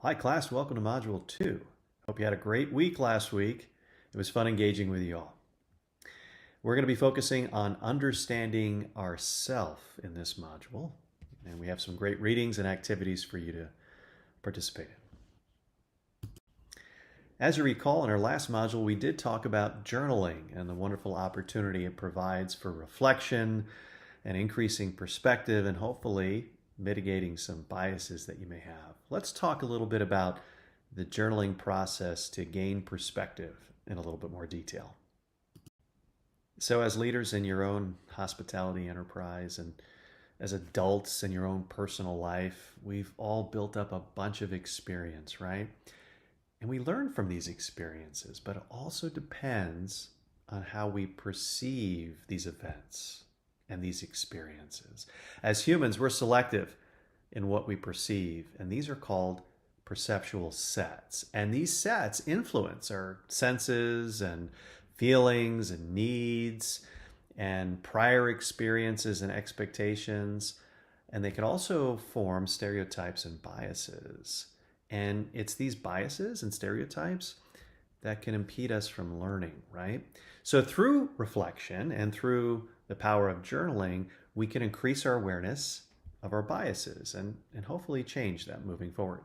Hi class, welcome to Module 2. Hope you had a great week last week. It was fun engaging with you all. We're going to be focusing on understanding ourself in this module, and we have some great readings and activities for you to participate in. As you recall, in our last module, we did talk about journaling and the wonderful opportunity it provides for reflection and increasing perspective and hopefully mitigating some biases that you may have. Let's talk a little bit about the journaling process to gain perspective in a little bit more detail. So as leaders in your own hospitality enterprise and as adults in your own personal life, we've all built up a bunch of experience, right? And we learn from these experiences, but it also depends on how we perceive these events and these experiences. As humans, we're selective in what we perceive, and these are called perceptual sets. And these sets influence our senses and feelings and needs and prior experiences and expectations, and they can also form stereotypes and biases. And it's these biases and stereotypes that can impede us from learning, right? So through reflection and through the power of journaling, we can increase our awareness of our biases and hopefully change them moving forward.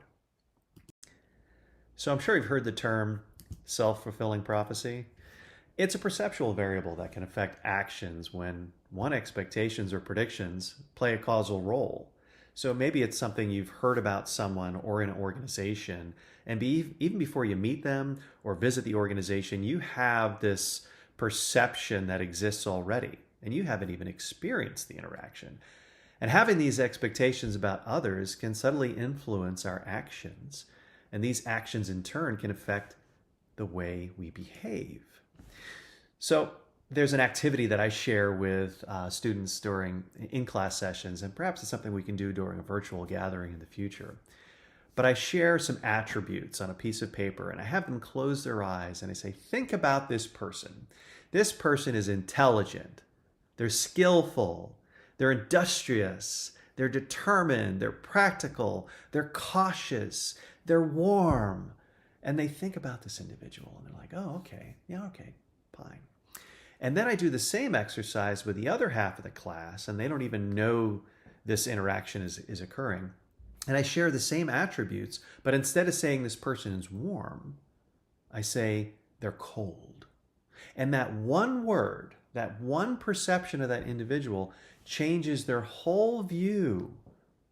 So I'm sure you've heard the term self-fulfilling prophecy. It's a perceptual variable that can affect actions when expectations or predictions play a causal role. So maybe it's something you've heard about someone or an organization, and even before you meet them or visit the organization, you have this perception that exists already, and you haven't even experienced the interaction. And having these expectations about others can subtly influence our actions, and these actions in turn can affect the way we behave. So there's an activity that I share with students during in-class sessions, and perhaps it's something we can do during a virtual gathering in the future. But I share some attributes on a piece of paper, and I have them close their eyes, and I say, think about this person. This person is intelligent, they're skillful, they're industrious, they're determined, they're practical, they're cautious, they're warm. And they think about this individual, and they're like, oh, okay, yeah, okay, fine. And then I do the same exercise with the other half of the class, and they don't even know this interaction is occurring. And I share the same attributes, but instead of saying this person is warm, I say they're cold. And that one word, that one perception of that individual changes their whole view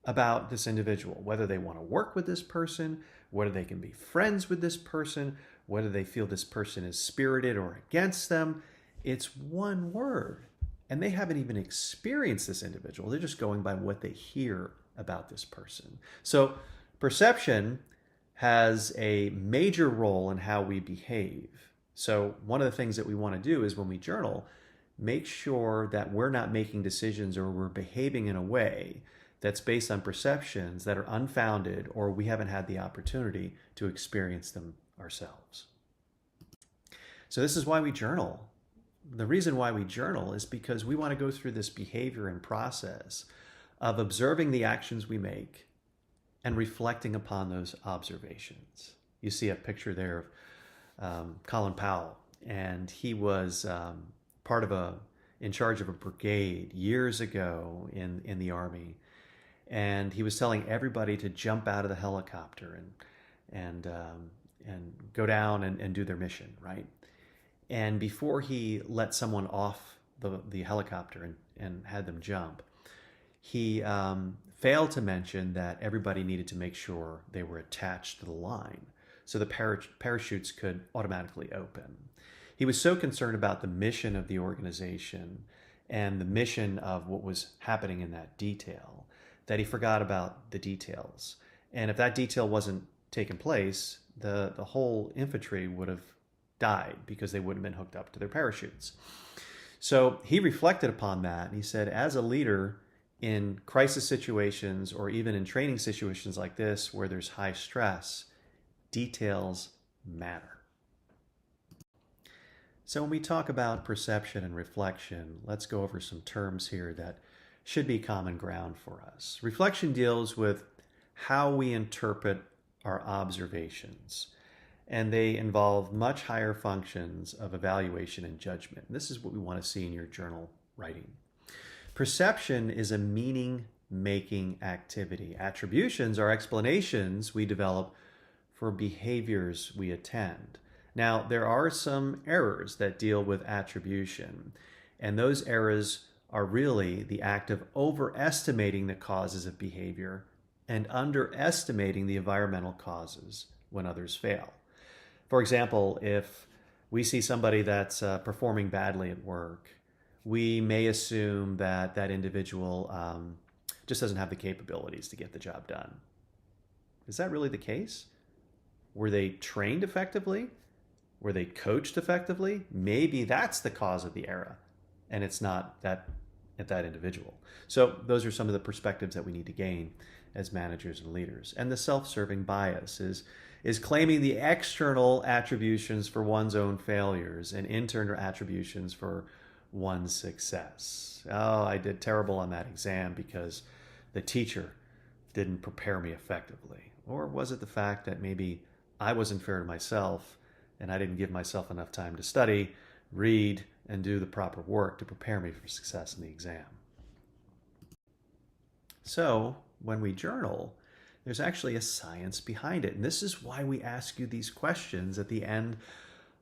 about this individual, whether they want to work with this person, whether they can be friends with this person, whether they feel this person is spirited or against them. It's one word, and they haven't even experienced this individual. They're just going by what they hear about this person. So perception has a major role in how we behave. So one of the things that we want to do is when we journal, make sure that we're not making decisions or we're behaving in a way that's based on perceptions that are unfounded or we haven't had the opportunity to experience them ourselves. So this is why we journal. The reason why we journal is because we want to go through this behavior and process of observing the actions we make and reflecting upon those observations. You see a picture there of Colin Powell, and he was in charge of a brigade years ago in the Army, and he was telling everybody to jump out of the helicopter and go down and do their mission, right? And before he let someone off the helicopter and had them jump, he failed to mention that everybody needed to make sure they were attached to the line so the parachutes could automatically open. He was so concerned about the mission of the organization and the mission of what was happening in that detail that he forgot about the details. And if that detail wasn't taking place, the whole infantry would have died because they wouldn't have been hooked up to their parachutes. So he reflected upon that, and he said, as a leader in crisis situations or even in training situations like this where there's high stress, details matter. So when we talk about perception and reflection, let's go over some terms here that should be common ground for us. Reflection deals with how we interpret are observations, and they involve much higher functions of evaluation and judgment. This is what we want to see in your journal writing. Perception is a meaning-making activity. Attributions are explanations we develop for behaviors we attend. Now, there are some errors that deal with attribution, and those errors are really the act of overestimating the causes of behavior and underestimating the environmental causes when others fail. For example, if we see somebody that's performing badly at work, we may assume that that individual just doesn't have the capabilities to get the job done. Is that really the case? Were they trained effectively? Were they coached effectively? Maybe that's the cause of the error, and it's not that individual. So those are some of the perspectives that we need to gain as managers and leaders. And the self-serving bias is claiming the external attributions for one's own failures and internal attributions for one's success. Oh, I did terrible on that exam because the teacher didn't prepare me effectively. Or was it the fact that maybe I wasn't fair to myself and I didn't give myself enough time to study, read, and do the proper work to prepare me for success in the exam? So when we journal, there's actually a science behind it. And this is why we ask you these questions at the end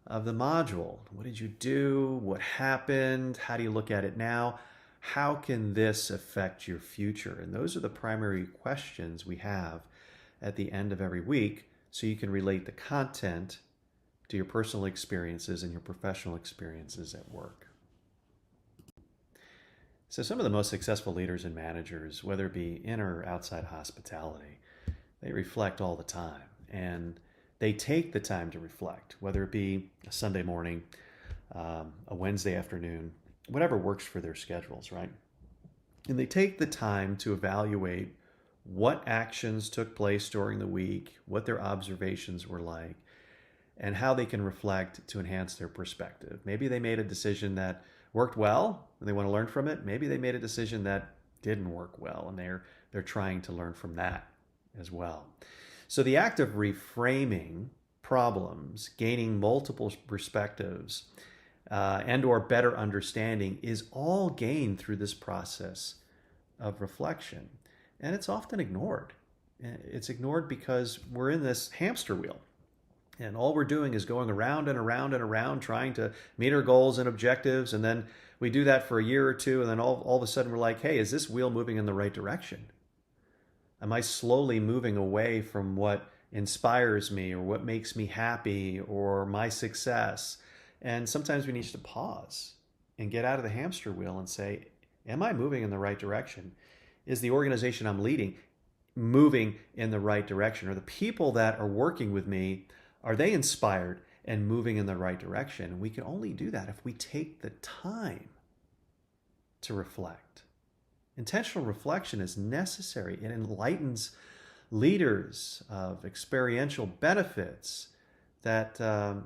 of the module. What did you do? What happened? How do you look at it now? How can this affect your future? And those are the primary questions we have at the end of every week, so you can relate the content to your personal experiences and your professional experiences at work. So some of the most successful leaders and managers, whether it be in or outside hospitality, they reflect all the time, and they take the time to reflect, whether it be a Sunday morning, a Wednesday afternoon, whatever works for their schedules, right? And they take the time to evaluate what actions took place during the week, what their observations were like, and how they can reflect to enhance their perspective. Maybe they made a decision that worked well and they want to learn from it. Maybe they made a decision that didn't work well and they're trying to learn from that as well. So the act of reframing problems, gaining multiple perspectives, and or better understanding is all gained through this process of reflection. And it's often ignored. It's ignored because we're in this hamster wheel. And all we're doing is going around and around and around trying to meet our goals and objectives. And then we do that for a year or two. And then all of a sudden we're like, hey, is this wheel moving in the right direction? Am I slowly moving away from what inspires me or what makes me happy or my success? And sometimes we need to pause and get out of the hamster wheel and say, am I moving in the right direction? Is the organization I'm leading moving in the right direction? Are the people that are working with me, are they inspired and moving in the right direction? And we can only do that if we take the time to reflect. Intentional reflection is necessary. It enlightens leaders of experiential benefits that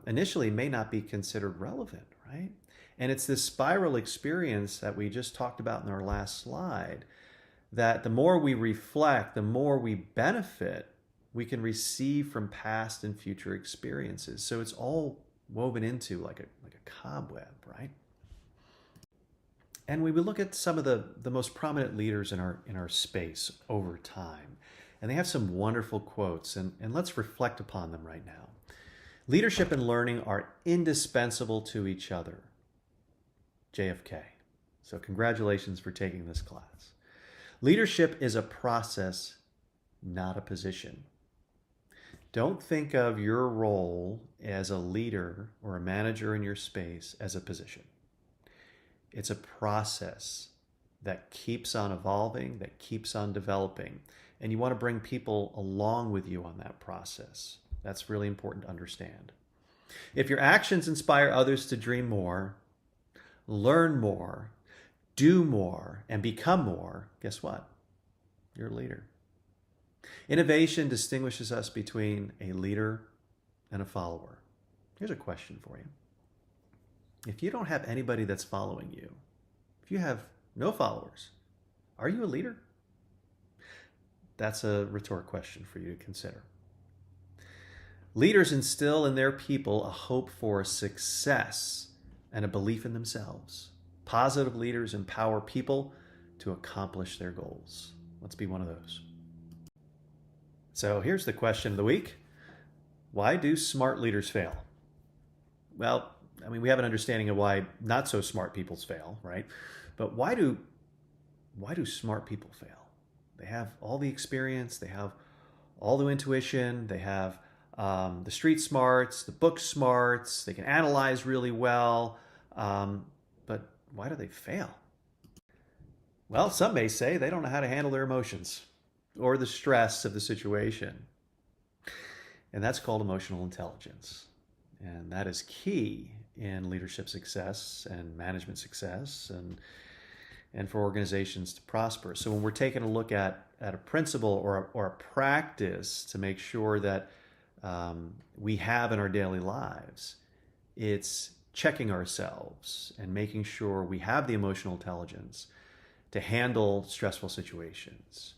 initially may not be considered relevant, right? And it's this spiral experience that we just talked about in our last slide, that the more we reflect, the more we benefit we can receive from past and future experiences. So it's all woven into like a cobweb, right? And we would look at some of the most prominent leaders in our space over time. And they have some wonderful quotes, and let's reflect upon them right now. Leadership and learning are indispensable to each other. JFK. So congratulations for taking this class. Leadership is a process, not a position. Don't think of your role as a leader or a manager in your space as a position. It's a process that keeps on evolving, that keeps on developing. And you want to bring people along with you on that process. That's really important to understand. If your actions inspire others to dream more, learn more, do more, and become more, guess what? You're a leader. Innovation distinguishes us between a leader and a follower. Here's a question for you. If you don't have anybody that's following you, if you have no followers, are you a leader? That's a rhetoric question for you to consider. Leaders instill in their people a hope for success and a belief in themselves. Positive leaders empower people to accomplish their goals. Let's be one of those. So here's the question of the week. Why do smart leaders fail? Well, we have an understanding of why not so smart people fail, right? But why do smart people fail? They have all the experience, they have all the intuition, they have the street smarts, the book smarts, they can analyze really well, but why do they fail? Well, some may say they don't know how to handle their emotions or the stress of the situation. And that's called emotional intelligence. And that is key in leadership success and management success and for organizations to prosper. So when we're taking a look at a principle or a practice to make sure that we have in our daily lives, it's checking ourselves and making sure we have the emotional intelligence to handle stressful situations.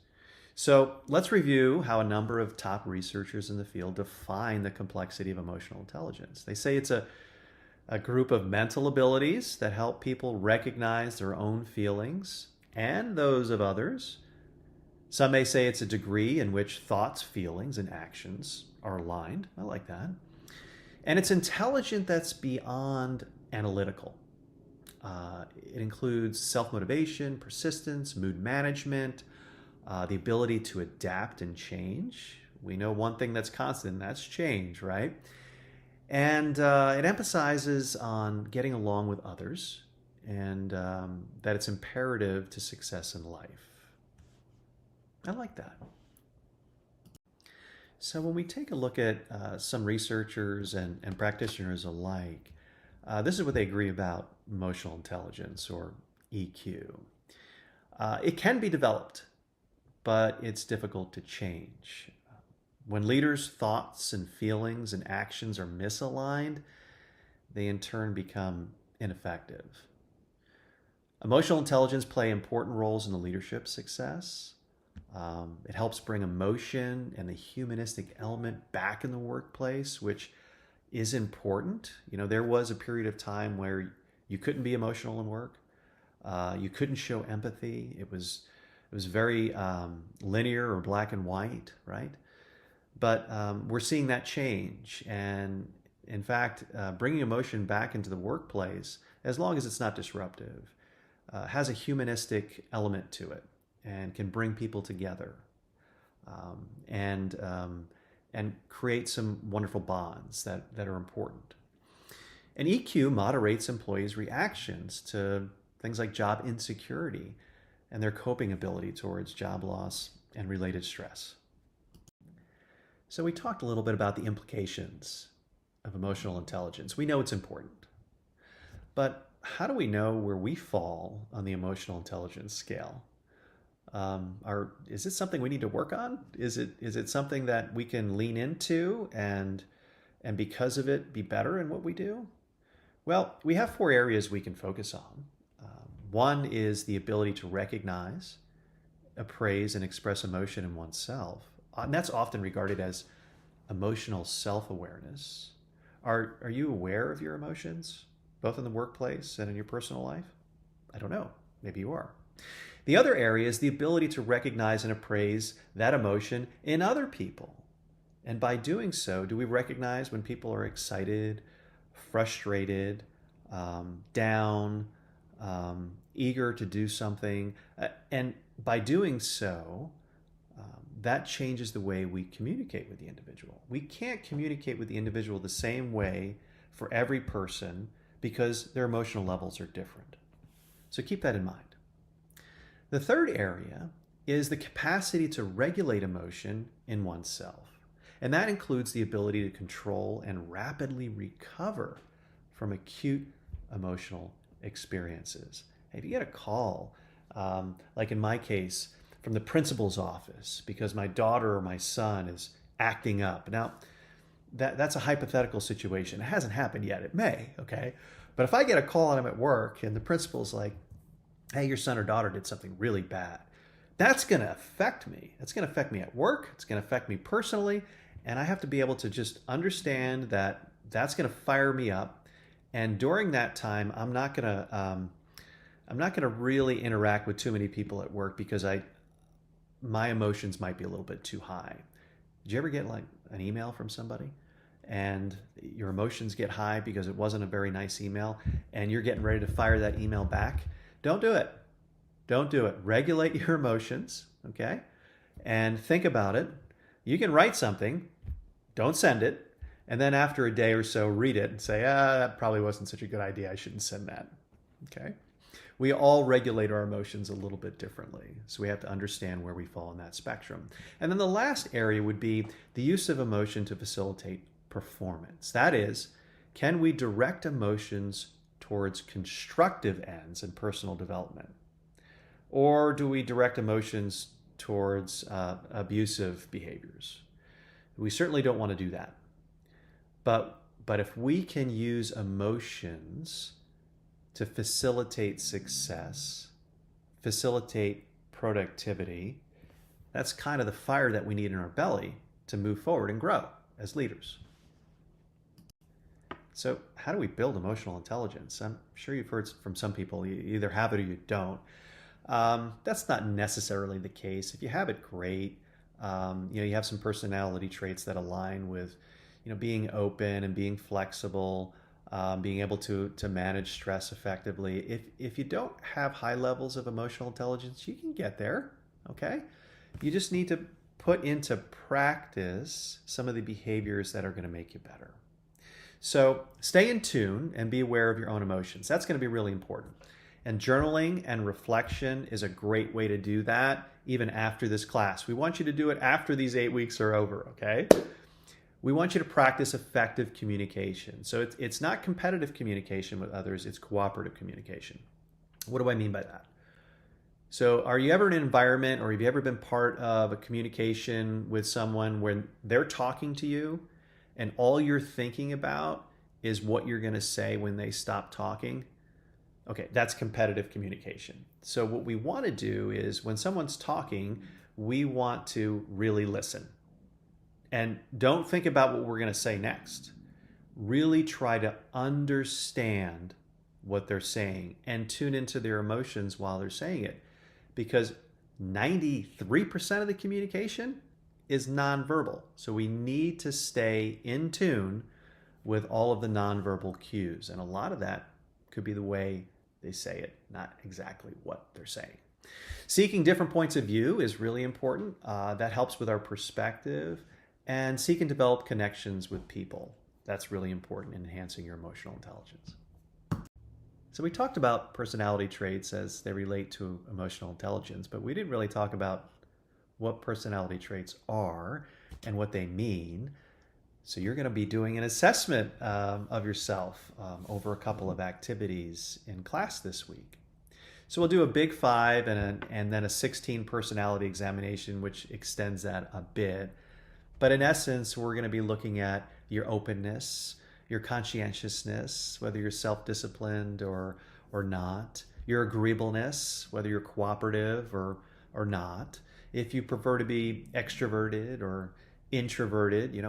So let's review how a number of top researchers in the field define the complexity of emotional intelligence. They say it's a group of mental abilities that help people recognize their own feelings and those of others. Some may say it's a degree in which thoughts, feelings, and actions are aligned. I like that. And it's intelligent that's beyond analytical. It includes self-motivation, persistence, mood management, the ability to adapt and change. We know one thing that's constant, and that's change, right? And it emphasizes on getting along with others and that it's imperative to success in life. I like that. So when we take a look at some researchers and practitioners alike, this is what they agree about emotional intelligence, or EQ. It can be developed, but it's difficult to change. When leaders' thoughts and feelings and actions are misaligned, they in turn become ineffective. Emotional intelligence play important roles in the leadership success. It helps bring emotion and the humanistic element back in the workplace, which is important. There was a period of time where you couldn't be emotional in work. You couldn't show empathy. It was very linear or black and white, right? But we're seeing that change. And in fact, bringing emotion back into the workplace, as long as it's not disruptive, has a humanistic element to it and can bring people together and create some wonderful bonds that are important. And EQ moderates employees' reactions to things like job insecurity and their coping ability towards job loss and related stress. So we talked a little bit about the implications of emotional intelligence. We know it's important. But how do we know where we fall on the emotional intelligence scale? Is it something we need to work on? Is it something that we can lean into and because of it be better in what we do? Well, we have 4 areas we can focus on. One is the ability to recognize, appraise, and express emotion in oneself. And that's often regarded as emotional self-awareness. Are you aware of your emotions, both in the workplace and in your personal life? I don't know. Maybe you are. The other area is the ability to recognize and appraise that emotion in other people. And by doing so, do we recognize when people are excited, frustrated, down, eager to do something? And by doing so, that changes the way we communicate with the individual. We can't communicate with the individual the same way for every person because their emotional levels are different. So keep that in mind. The third area is the capacity to regulate emotion in oneself. And that includes the ability to control and rapidly recover from acute emotional experiences. If you get a call, like in my case, from the principal's office because my daughter or my son is acting up. Now, that's a hypothetical situation. It hasn't happened yet. It may, okay? But if I get a call and I'm at work and the principal's like, hey, your son or daughter did something really bad, that's going to affect me. It's going to affect me at work. It's going to affect me personally. And I have to be able to just understand that that's going to fire me up. And during that time, I'm not going to really interact with too many people at work because my emotions might be a little bit too high. Did you ever get like an email from somebody and your emotions get high because it wasn't a very nice email and you're getting ready to fire that email back? Don't do it. Don't do it. Regulate your emotions, okay? And think about it. You can write something, don't send it, and then after a day or so, read it and say, that probably wasn't such a good idea. I shouldn't send that, okay? We all regulate our emotions a little bit differently, so we have to understand where we fall in that spectrum. And then the last area would be the use of emotion to facilitate performance. That is, can we direct emotions towards constructive ends in personal development? Or do we direct emotions towards abusive behaviors? We certainly don't want to do that. But if we can use emotions to facilitate success, facilitate productivity, that's kind of the fire that we need in our belly to move forward and grow as leaders. So how do we build emotional intelligence? I'm sure you've heard from some people, you either have it or you don't. That's not necessarily the case. If you have it, great. You have some personality traits that align with, being open and being flexible, being able to manage stress effectively. If you don't have high levels of emotional intelligence, you can get there, okay? You just need to put into practice some of the behaviors that are going to make you better. So stay in tune and be aware of your own emotions. That's going to be really important. And journaling and reflection is a great way to do that, even after this class. We want you to do it after these 8 weeks are over, okay? We want you to practice effective communication. So it's not competitive communication with others, it's cooperative communication. What do I mean by that? So are you ever in an environment or have you ever been part of a communication with someone when they're talking to you and all you're thinking about is what you're going to say when they stop talking? Okay, that's competitive communication. So what we want to do is when someone's talking, we want to really listen. And don't think about what we're going to say next. Really try to understand what they're saying and tune into their emotions while they're saying it. Because 93% of the communication is nonverbal. So we need to stay in tune with all of the nonverbal cues. And a lot of that could be the way they say it, not exactly what they're saying. Seeking different points of view is really important. That helps with our perspective. And seek and develop connections with people. That's really important in enhancing your emotional intelligence. So we talked about personality traits as they relate to emotional intelligence, but we didn't really talk about what personality traits are and what they mean. So you're going to be doing an assessment of yourself over a couple of activities in class this week. So we'll do a big 5 and then a 16 personality examination, which extends that a bit. But in essence, we're going to be looking at your openness, your conscientiousness, whether you're self-disciplined or not, your agreeableness, whether you're cooperative or not, if you prefer to be extroverted or introverted,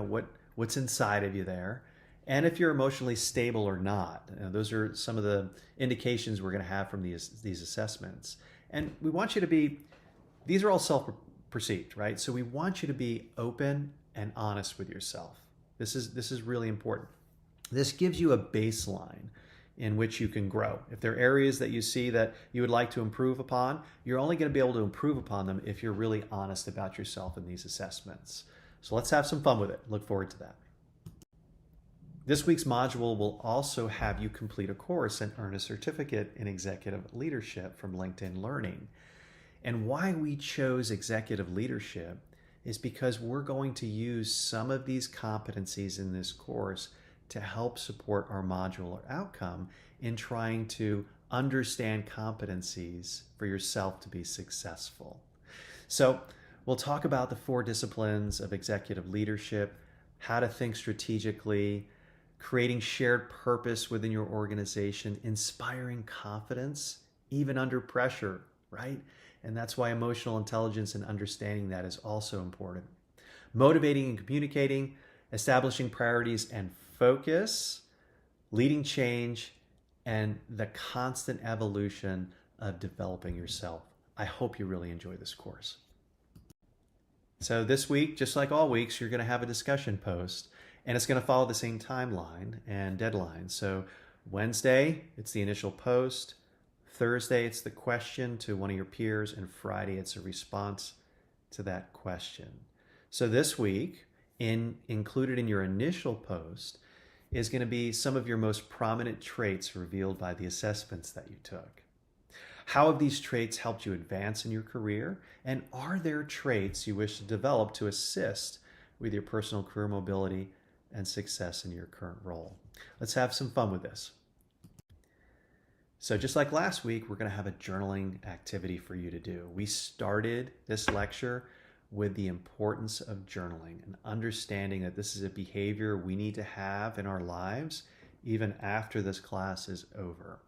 what's inside of you there, and if you're emotionally stable or not. Those are some of the indications we're going to have from these assessments. And we want you to be, these are all self-perceived, right? So we want you to be open and honest with yourself. This is really important. This gives you a baseline in which you can grow. If there are areas that you see that you would like to improve upon, you're only going to be able to improve upon them if you're really honest about yourself in these assessments. So let's have some fun with it. Look forward to that. This week's module will also have you complete a course and earn a certificate in executive leadership from LinkedIn Learning. And why we chose executive leadership is because we're going to use some of these competencies in this course to help support our module or outcome in trying to understand competencies for yourself to be successful. So we'll talk about the 4 disciplines of executive leadership, how to think strategically, creating shared purpose within your organization, inspiring confidence, even under pressure, right? And that's why emotional intelligence and understanding that is also important. motivating and communicating, establishing priorities and focus, leading change, and the constant evolution of developing yourself. I hope you really enjoy this course. So this week, just like all weeks, you're going to have a discussion post, and it's going to follow the same timeline and deadline. So Wednesday, it's the initial post. Thursday, it's the question to one of your peers, and Friday, it's a response to that question. So this week, included in your initial post, is going to be some of your most prominent traits revealed by the assessments that you took. How have these traits helped you advance in your career? And are there traits you wish to develop to assist with your personal career mobility and success in your current role? Let's have some fun with this. So just like last week, we're going to have a journaling activity for you to do. We started this lecture with the importance of journaling and understanding that this is a behavior we need to have in our lives even after this class is over.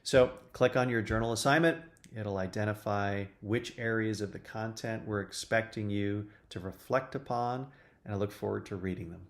So click on your journal assignment. It'll identify which areas of the content we're expecting you to reflect upon, and I look forward to reading them.